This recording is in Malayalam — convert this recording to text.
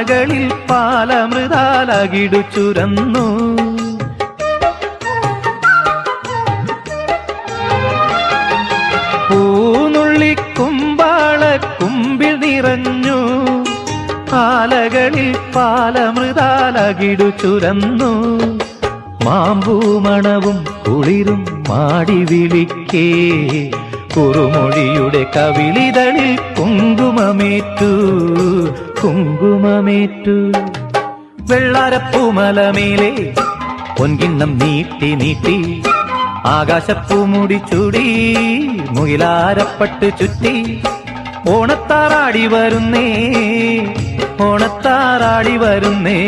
പാലകളിൽ പാലമൃതാലകിടു ചുരന്നു. പൂനുള്ളിക്കുമ്പാളക്കുമ്പിൽ നിറഞ്ഞു പാലകളിൽ പാലമൃതാലകിടു ചുരന്നു. മാമ്പൂമണവും കുളിരും മാടി വിളിക്കേ കുറുമൊഴിയുടെ കവിളിതളിൽ കുങ്കുമമേറ്റു കുങ്കുമമേറ്റു. വെള്ളാരപ്പൂമലമേലെ പൊൻകിണ്ണം നീട്ടി നീട്ടി ആകാശപ്പൂമുടി ചൂടി മുകിലാരപ്പട്ട് ചുറ്റി ഓണത്താറാടി വരുന്നേ ഓണത്താറാടി വരുന്നേ.